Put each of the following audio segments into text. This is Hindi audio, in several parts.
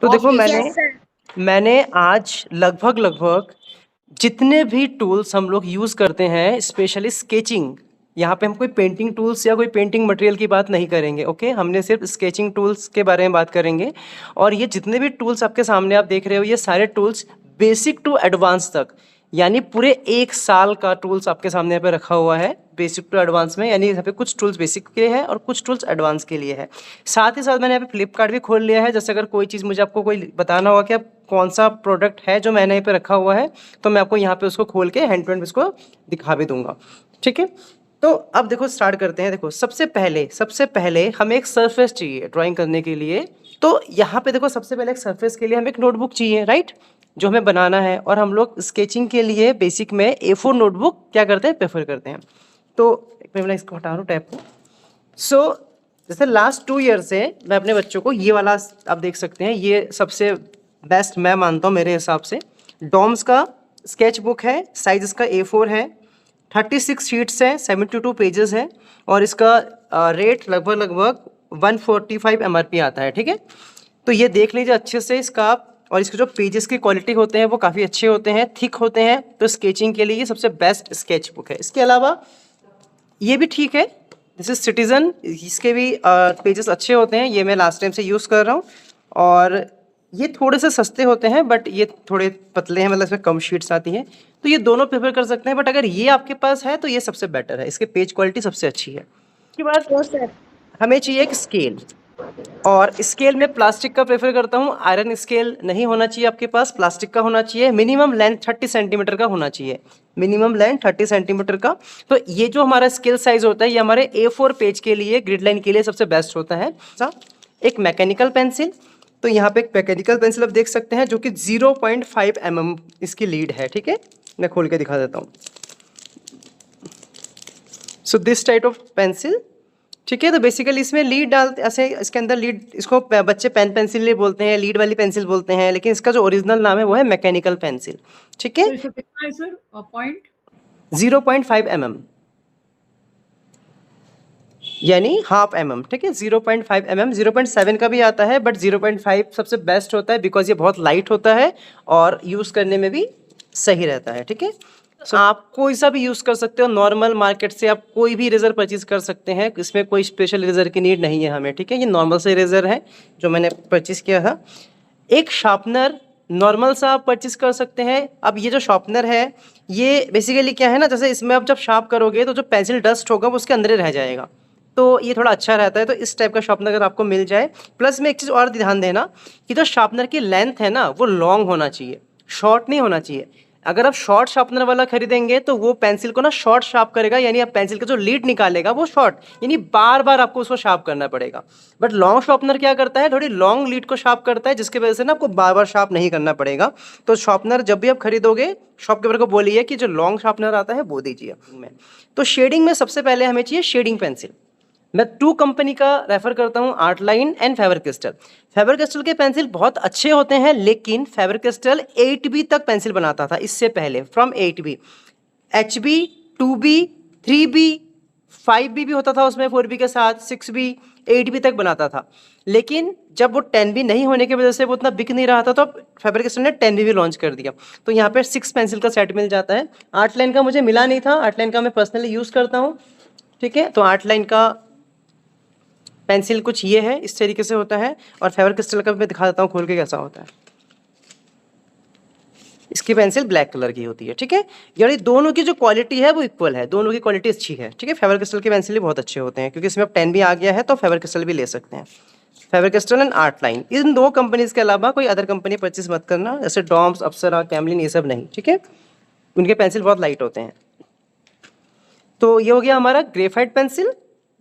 तो देखो यस सर। मैंने आज लगभग लगभग जितने भी टूल्स हम लोग यूज़ करते हैं, स्पेशली स्केचिंग, यहाँ पे हम कोई पेंटिंग टूल्स या कोई पेंटिंग मटेरियल की बात नहीं करेंगे। ओके, हमने सिर्फ स्केचिंग टूल्स के बारे में बात करेंगे। और ये जितने भी टूल्स आपके सामने आप देख रहे हो, ये सारे टूल्स बेसिक टू एडवांस तक, यानी पूरे 1 साल का टूल्स आपके सामने यहाँ पे रखा हुआ है, बेसिक टू एडवांस में। यानी यहाँ पे कुछ टूल्स बेसिक के हैं और कुछ टूल्स एडवांस के लिए है। साथ ही साथ मैंने यहाँ पे फ्लिपकार्ट भी खोल लिया है। जैसे अगर कोई चीज़ मुझे आपको कोई बताना होगा कि आप कौन सा प्रोडक्ट है जो मैंने यहाँ पे रखा हुआ है, तो मैं आपको यहाँ पे उसको खोल के हैंड टू हैंड उसको दिखा भी दूंगा। ठीक है, तो अब देखो स्टार्ट करते हैं। देखो सबसे पहले हमें एक सरफेस चाहिए ड्राइंग करने के लिए। तो यहाँ पे देखो सबसे पहले एक सरफेस के लिए हमें एक नोटबुक चाहिए, राइट, जो हमें बनाना है। और हम लोग स्केचिंग के लिए बेसिक में A4 नोटबुक क्या करते हैं, प्रेफर करते हैं। तो एक मिनट, मैं इसको हटा रहा हूँ टैब को। सो जैसे लास्ट 2 ईयर से मैं अपने बच्चों को ये वाला, आप देख सकते हैं, ये सबसे बेस्ट मैं मानता हूँ मेरे हिसाब से। डॉम्स का स्केच बुक है, साइज इसका A4 है, 36 शीट्स है, 72 पेजेस है। और इसका रेट लगभग लगभग 145 MRP आता है। ठीक है, तो ये देख लीजिए अच्छे से इसका आप। और इसके जो पेजेस की क्वालिटी होते हैं वो काफ़ी अच्छे होते हैं, थिक होते हैं। तो स्केचिंग के लिए ये सबसे बेस्ट स्केच बुक है। इसके अलावा ये भी ठीक है, दिस इज सिटीजन, इसके भी पेजेस अच्छे होते हैं। ये मैं लास्ट टाइम से यूज़ कर रहा हूँ। और ये थोड़े से सस्ते होते हैं, बट ये थोड़े पतले हैं, मतलब इसमें कम शीट्स आती हैं। तो ये दोनों प्रेफर कर सकते हैं, बट अगर ये आपके पास है तो ये सबसे बेटर है, इसके पेज क्वालिटी सबसे अच्छी है। उसके बाद ओ सर। हमें चाहिए एक स्केल। और स्केल में प्लास्टिक का प्रेफर करता हूँ, आयरन स्केल नहीं होना चाहिए आपके पास, प्लास्टिक का होना चाहिए। मिनिमम लेंथ 30 सेंटीमीटर का होना चाहिए, मिनिमम लेंथ 30 सेंटीमीटर का। तो ये जो हमारा स्केल साइज होता है, ये हमारे A4 पेज के लिए, ग्रिड लाइन के लिए सबसे बेस्ट होता है। एक मैकेनिकल पेंसिल, तो यहाँ पे एक मैकेनिकल पेंसिल आप देख सकते हैं, जो कि 0.5 mm इसकी लीड है। ठीक है, मैं खोल के दिखा देता हूँ। So this type of pencil. ठीक है, तो बेसिकली इसमें लीड डालते ऐसे, इसके अंदर लीड, इसको बच्चे पेन पेंसिल बोलते हैं, लीड वाली पेंसिल बोलते हैं, लेकिन इसका जो ओरिजिनल नाम है वो है मैकेनिकल पेंसिल। ठीक है, तो कितना है सर पॉइंट? 0.5 mm, यानी ½ mm। ठीक है, 0.5 mm, 0.7 का भी आता है, बट 0.5 सबसे बेस्ट होता है, बिकॉज ये बहुत लाइट होता है और यूज़ करने में भी सही रहता है। ठीक है, आप कोई सा भी यूज़ कर सकते हो, नॉर्मल मार्केट से आप कोई भी इरेजर परचेज कर सकते हैं, इसमें कोई स्पेशल इरेजर की नीड नहीं है हमें। ठीक है, ये नॉर्मल से इरेजर है जो मैंने परचेज किया था। एक शार्पनर नॉर्मल सा आप परचेज कर सकते हैं। अब ये जो शार्पनर है, ये बेसिकली क्या है ना, जैसे इसमें आप जब शार्प करोगे तो जो पेंसिल डस्ट होगा वो उसके अंदर ही रह जाएगा, तो ये थोड़ा अच्छा रहता है। तो इस टाइप का शार्पनर अगर आपको मिल जाए। प्लस में एक चीज़ और ध्यान देना कि जो शार्पनर की लेंथ है ना, वो लॉन्ग होना चाहिए, शॉर्ट नहीं होना चाहिए। अगर आप शॉर्ट शार्पनर वाला खरीदेंगे तो वो पेंसिल को ना शॉर्ट शार्प करेगा, यानी आप पेंसिल का जो लीड निकालेगा वो शॉर्ट, यानी बार बार आपको उसको शार्प करना पड़ेगा। बट लॉन्ग शार्पनर क्या करता है, थोड़ी लॉन्ग लीड को शार्प करता है, जिसकी वजह से ना आपको बार बार शार्प नहीं करना पड़ेगा। तो शार्पनर जब भी आप खरीदोगे, शॉपकीपर को बोलिए कि जो लॉन्ग शार्पनर आता है वो दीजिए में। तो शेडिंग में सबसे पहले हमें चाहिए शेडिंग पेंसिल। मैं 2 कंपनी का रेफर करता हूँ, Artline and Faber Castell. Faber Castell के पेंसिल बहुत अच्छे होते हैं, लेकिन फेबर क्रिस्टल 8B तक पेंसिल बनाता था इससे पहले, from 8B। HB, 2B, 3B, 5B भी होता था उसमें 4B के साथ, 6B, 8B तक बनाता था। लेकिन जब वो 10B नहीं होने की वजह से वो उतना बिक नहीं रहा था, तो फेबर क्रिस्टल ने 10B भी लॉन्च कर दिया। तो यहाँ पर 6 पेंसिल का सेट मिल जाता है। आर्टलाइन का मुझे मिला नहीं था, आर्टलाइन का मैं पर्सनली यूज़ करता हूँ। ठीक है, तो आर्टलाइन का पेंसिल कुछ ये है, इस तरीके से होता है। और फेबर क्रिस्टल का भी मैं दिखा देता हूँ खोल के कैसा होता है। इसकी पेंसिल ब्लैक कलर की होती है। ठीक है, यानी दोनों की जो क्वालिटी है वो इक्वल है, दोनों की क्वालिटी अच्छी है। ठीक है, फेबर क्रिस्टल के पेंसिल भी बहुत अच्छे होते हैं, क्योंकि इसमें अब 10 भी आ गया है, तो फेबर क्रिस्टल भी ले सकते हैं। फेबर क्रिस्टल एंड आर्टलाइन, इन 2 कंपनीज के अलावा कोई अदर कंपनी परचेज मत करना, जैसे डॉम्स, अप्सरा, कैमलिन, ये सब नहीं। ठीक है, उनके पेंसिल बहुत लाइट होते हैं। तो ये हो गया हमारा ग्रेफाइट पेंसिल,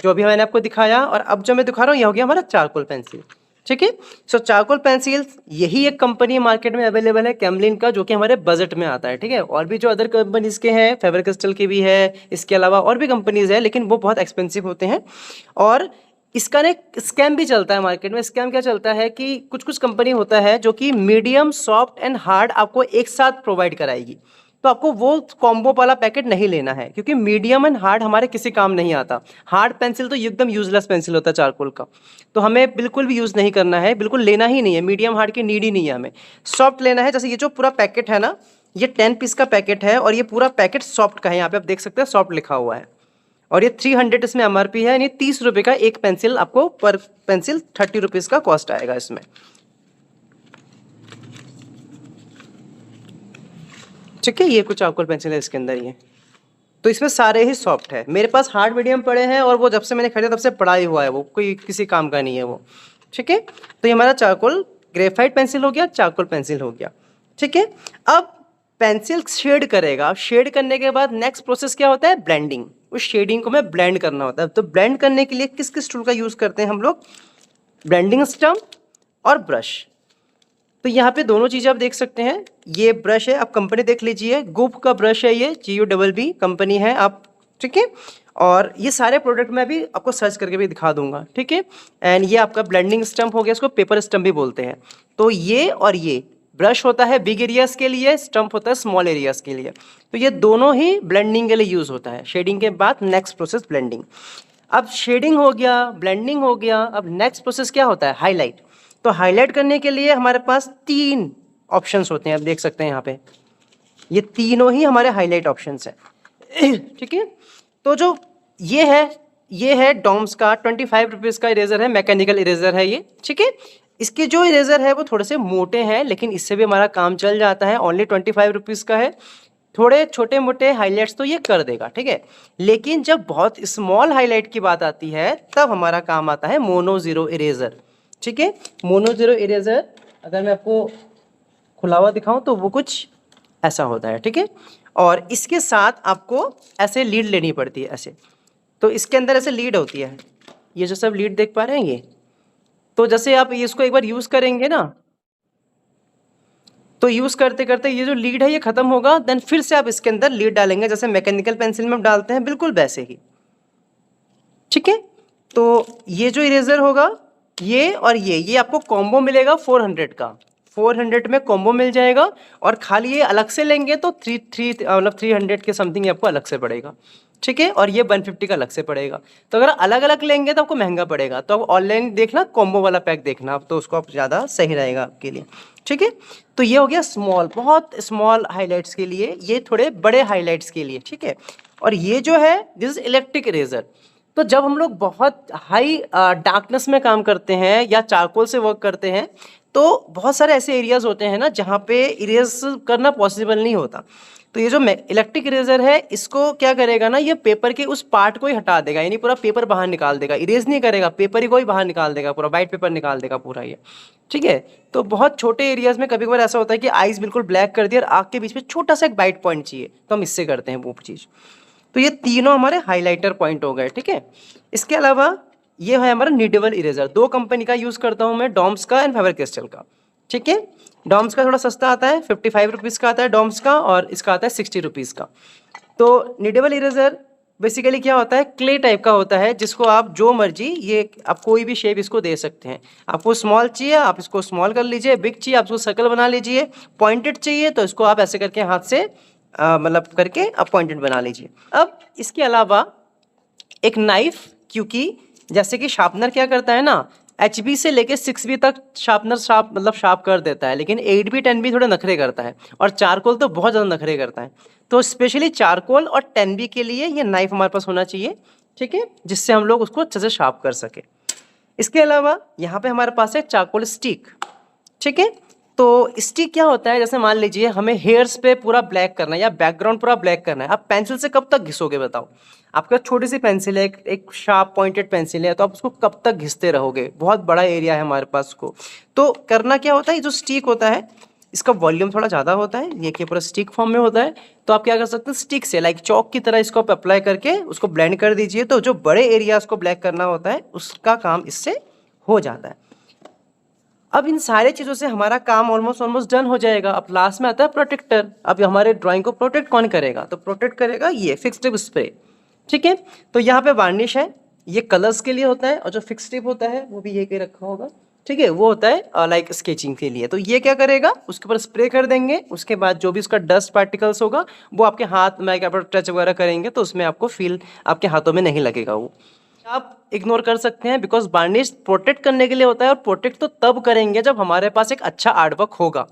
जो अभी मैंने आपको दिखाया। और अब जो मैं दिखा रहा हूँ ये हो गया हमारा चारकोल पेंसिल। ठीक है, सो चारकोल पेंसिल यही एक कंपनी मार्केट में अवेलेबल है, कैमलिन का, जो कि हमारे बजट में आता है। ठीक है, और भी जो अदर कंपनीज के हैं, फेबर क्रिस्टल के भी है, इसके अलावा और भी कंपनीज है, लेकिन वो बहुत एक्सपेंसिव होते हैं। और इसका ना एक स्कैम भी चलता है मार्केट में। स्कैम क्या चलता है कि कुछ कुछ कंपनी होता है जो कि मीडियम, सॉफ्ट एंड हार्ड आपको एक साथ प्रोवाइड कराएगी। तो आपको वो कॉम्बो वाला पैकेट नहीं लेना है, क्योंकि मीडियम एंड हार्ड हमारे किसी काम नहीं आता। हार्ड पेंसिल तो एकदम यूजलेस पेंसिल होता है चारकोल का, तो हमें बिल्कुल भी यूज़ नहीं करना है, बिल्कुल लेना ही नहीं है। मीडियम हार्ड की नीड ही नहीं है हमें, सॉफ्ट लेना है। जैसे ये जो पूरा पैकेट है ना, ये 10 पीस का पैकेट है और ये पूरा पैकेट सॉफ्ट का है। यहाँ पे आप देख सकते हैं सॉफ्ट लिखा हुआ है, और ये 300 इसमें MRP है, यानी 30 रुपये का एक पेंसिल, आपको पर पेंसिल 30 रुपीज़ का कॉस्ट आएगा इसमें। ठीक है, ये कुछ चारकोल पेंसिल है इसके अंदर ये, तो इसमें सारे ही सॉफ्ट है। मेरे पास हार्ड मीडियम पड़े हैं और वो जब से मैंने खरीदा तब से पड़ा ही हुआ है, वो कोई किसी काम का नहीं है वो। ठीक है, तो ये हमारा चारकोल ग्रेफाइट पेंसिल हो गया, चारकोल पेंसिल हो गया। ठीक है, अब पेंसिल शेड करेगा, शेड करने के बाद नेक्स्ट प्रोसेस क्या होता है, ब्लेंडिंग। उस शेडिंग को हमें ब्लेंड करना होता है। तो ब्लेंड करने के लिए किस किस टूल का यूज़ करते हैं हम लोग, ब्लेंडिंग स्टम्प और ब्रश। तो यहाँ पे दोनों चीज़ें आप देख सकते हैं। ये ब्रश है, आप कंपनी देख लीजिए, गुप का ब्रश है ये, GUBB कंपनी है आप। ठीक है, और ये सारे प्रोडक्ट मैं भी आपको सर्च करके भी दिखा दूंगा। ठीक है, एंड ये आपका ब्लेंडिंग स्टम्प हो गया, इसको पेपर स्टम्प भी बोलते हैं। तो ये और ये ब्रश होता है बिग एरियाज के लिए, स्टम्प होता है स्मॉल एरियाज के लिए। तो ये दोनों ही ब्लेंडिंग के लिए यूज़ होता है। शेडिंग के बाद नेक्स्ट प्रोसेस ब्लेंडिंग। अब शेडिंग हो गया, ब्लेंडिंग हो गया, अब नेक्स्ट प्रोसेस क्या होता है, हाईलाइट। तो हाईलाइट करने के लिए हमारे पास 3 ऑप्शंस होते हैं, आप देख सकते हैं यहाँ पे, ये तीनों ही हमारे हाईलाइट ऑप्शंस हैं। ठीक है, तो जो ये है डॉम्स का 25 रुपीज़ का इरेजर है, मैकेनिकल इरेजर है ये। ठीक है, इसके जो इरेजर है वो थोड़े से मोटे हैं, लेकिन इससे भी हमारा काम चल जाता है। ओनली 25 रुपीज़ का है, थोड़े छोटे मोटे हाईलाइट्स तो ये कर देगा। ठीक है, लेकिन जब बहुत स्मॉल हाईलाइट की बात आती है तब हमारा काम आता है मोनो ज़ीरो इरेजर। ठीक है, मोनो ज़ीरो इरेजर अगर मैं आपको खुला हुआ दिखाऊं तो वो कुछ ऐसा होता है। ठीक है, और इसके साथ आपको ऐसे लीड लेनी पड़ती है ऐसे। तो इसके अंदर ऐसे लीड होती है, ये जो सब लीड देख पा रहे हैं ये। तो जैसे आप इसको एक बार यूज़ करेंगे ना, तो यूज़ करते करते ये जो लीड है ये ख़त्म होगा, देन फिर से आप इसके अंदर लीड डालेंगे, जैसे मैकेनिकल पेंसिल में हम डालते हैं, बिल्कुल वैसे ही। ठीक है, तो ये जो इरेजर होगा ये और ये आपको कॉम्बो मिलेगा 400 का। 400 में कॉम्बो मिल जाएगा, और खाली ये अलग से लेंगे तो 300 के समथिंग आपको अलग से पड़ेगा। ठीक है, और ये 150 का अलग से पड़ेगा। तो अगर अलग अलग लेंगे तो आपको महंगा पड़ेगा, तो आप ऑनलाइन देखना, कॉम्बो वाला पैक देखना आप, तो उसको आप ज़्यादा सही रहेगा आपके लिए। ठीक है, तो ये हो गया स्मॉल, बहुत स्मॉल हाईलाइट्स के लिए, ये थोड़े बड़े हाईलाइट्स के लिए। ठीक है, और ये जो है दिस इज इलेक्ट्रिक इरेजर। तो जब हम लोग बहुत हाई डार्कनेस में काम करते हैं या चारकोल से वर्क करते हैं, तो बहुत सारे ऐसे एरियाज होते हैं ना जहाँ पे इरेज करना पॉसिबल नहीं होता। तो ये जो इलेक्ट्रिक इरेजर है, इसको क्या करेगा ना, ये पेपर के उस पार्ट को ही हटा देगा, यानी पूरा पेपर बाहर निकाल देगा। इरेज नहीं करेगा, पेपर ही को ही बाहर निकाल देगा, पूरा वाइट पेपर निकाल देगा पूरा ये। ठीक है, तो बहुत छोटे एरियाज में कभी कभार ऐसा होता है कि आईज बिल्कुल ब्लैक कर दिया और आँख के बीच में छोटा सा एक वाइट पॉइंट चाहिए, तो हम इससे करते हैं वो चीज़। तो ये तीनों हमारे हाइलाइटर पॉइंट हो गए। ठीक है, इसके अलावा ये है हमारा नीडेबल इरेजर। 2 कंपनी का यूज़ करता हूँ मैं, डॉम्स का एंड फेबर कैस्टल का। ठीक है, डॉम्स का थोड़ा सस्ता आता है, 55 रुपीज़ का आता है डॉम्स का, और इसका आता है 60 रुपीज़ का। तो नीडेबल इरेजर बेसिकली क्या होता है, क्ले टाइप का होता है, जिसको आप जो मर्जी, ये आप कोई भी शेप इसको दे सकते हैं। आपको स्मॉल चाहिए आप इसको स्मॉल कर लीजिए, बिग चाहिए आप इसको सर्कल बना लीजिए, पॉइंटेड चाहिए तो इसको आप ऐसे करके हाथ से मतलब करके आप पॉइंटेड बना लीजिए। अब इसके अलावा एक नाइफ, क्योंकि जैसे कि शार्पनर क्या करता है ना, HB से लेके 6B तक शार्पनर शार्प कर देता है, लेकिन 8B 10B थोड़े नखरे करता है, और चारकोल तो बहुत ज़्यादा नखरे करता है। तो स्पेशली चारकोल और 10B के लिए ये नाइफ हमारे पास होना चाहिए। ठीक है, जिससे हम लोग उसको अच्छे से शार्प कर सके। इसके अलावा यहाँ पे हमारे पास है चारकोल स्टिक। ठीक है, तो स्टिक क्या होता है, जैसे मान लीजिए हमें हेयर्स पे पूरा ब्लैक करना है या बैकग्राउंड पूरा ब्लैक करना है। आप पेंसिल से कब तक घिसोगे बताओ, आपका छोटी सी पेंसिल है, एक शार्प पॉइंटेड पेंसिल है, तो आप उसको कब तक घिसते रहोगे, बहुत बड़ा एरिया है हमारे पास को। तो करना क्या होता है, ये जो स्टिक होता है इसका वॉल्यूम थोड़ा ज़्यादा होता है, ये कि पूरा स्टिक फॉर्म में होता है। तो आप क्या कर सकते हैं, स्टिक से लाइक चौक की तरह इसको आप अप्लाई करके उसको ब्लेंड कर दीजिए, तो जो बड़े एरियाज को ब्लैक करना होता है उसका काम इससे हो जाता है। अब इन सारे चीज़ों से हमारा काम ऑलमोस्ट डन हो जाएगा। अब लास्ट में आता है प्रोटेक्टर। अब हमारे ड्राइंग को प्रोटेक्ट कौन करेगा, तो प्रोटेक्ट करेगा ये फिक्स टिप स्प्रे। ठीक है, तो यहाँ पे वार्निश है, ये कलर्स के लिए होता है, और जो फिक्स टिप होता है वो भी ये के रखा होगा, ठीक है, वो होता है लाइक स्केचिंग के लिए। तो ये क्या करेगा, उसके ऊपर स्प्रे कर देंगे, उसके बाद जो भी उसका डस्ट पार्टिकल्स होगा वो आपके हाथ में आप टच वगैरह करेंगे तो उसमें आपको फील आपके हाथों में नहीं लगेगा। वो आप इग्नोर कर सकते हैं बिकॉज वार्निश प्रोटेक्ट करने के लिए होता है, और प्रोटेक्ट तो तब करेंगे जब हमारे पास एक अच्छा आर्टवर्क होगा।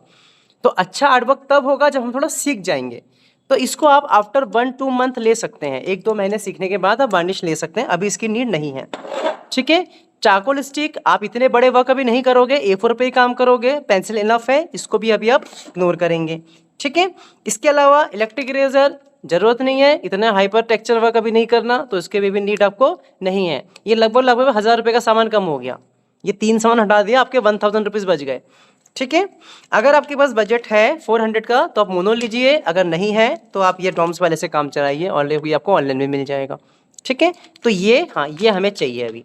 तो अच्छा आर्टवर्क तब होगा जब हम थोड़ा सीख जाएंगे। तो इसको आप आफ्टर 1-2 मंथ ले सकते हैं, 1-2 महीने सीखने के बाद आप वार्निश ले सकते हैं, अभी इसकी नीड नहीं है। ठीक है, चारकोल स्टिक आप इतने बड़े वर्क अभी नहीं करोगे, A4 पे ही काम करोगे, पेंसिल इनफ है, इसको भी अभी आप इग्नोर करेंगे। ठीक है, इसके अलावा इलेक्ट्रिक इरेजर जरूरत नहीं है, इतना हाइपर टेक्सचर वर्क अभी नहीं करना, तो इसके भी नीड आपको नहीं है। ये लगभग 1000 रुपये का सामान कम हो गया, ये 3 सामान हटा दिया, आपके 1000 रुपीज़ बच गए। ठीक है, अगर आपके पास बजट है 400 का तो आप मोनो लीजिए, अगर नहीं है तो आप ये डॉम्स वाले से काम चलाइए, ऑनलाइन आपको ऑनलाइन में मिल जाएगा। ठीक है, तो ये हाँ ये हमें चाहिए अभी।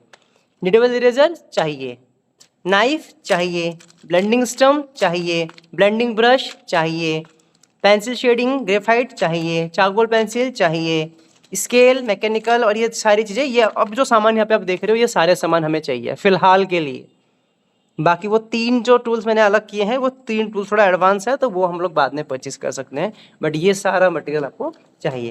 निडेबल इरेजर चाहिए, नाइफ चाहिए, ब्लेंडिंग स्टम्प चाहिए, ब्लेंडिंग ब्रश चाहिए, पेंसिल शेडिंग ग्रेफाइट चाहिए, चारकोल पेंसिल चाहिए, स्केल मैकेनिकल, और ये सारी चीज़ें, ये अब जो सामान यहाँ पे आप देख रहे हो ये सारे सामान हमें चाहिए फ़िलहाल के लिए। बाकी वो 3 जो टूल्स मैंने अलग किए हैं वो 3 टूल्स थोड़ा एडवांस है, तो वो हम लोग बाद में परचेज कर सकते हैं, बट ये सारा मटेरियल आपको चाहिए।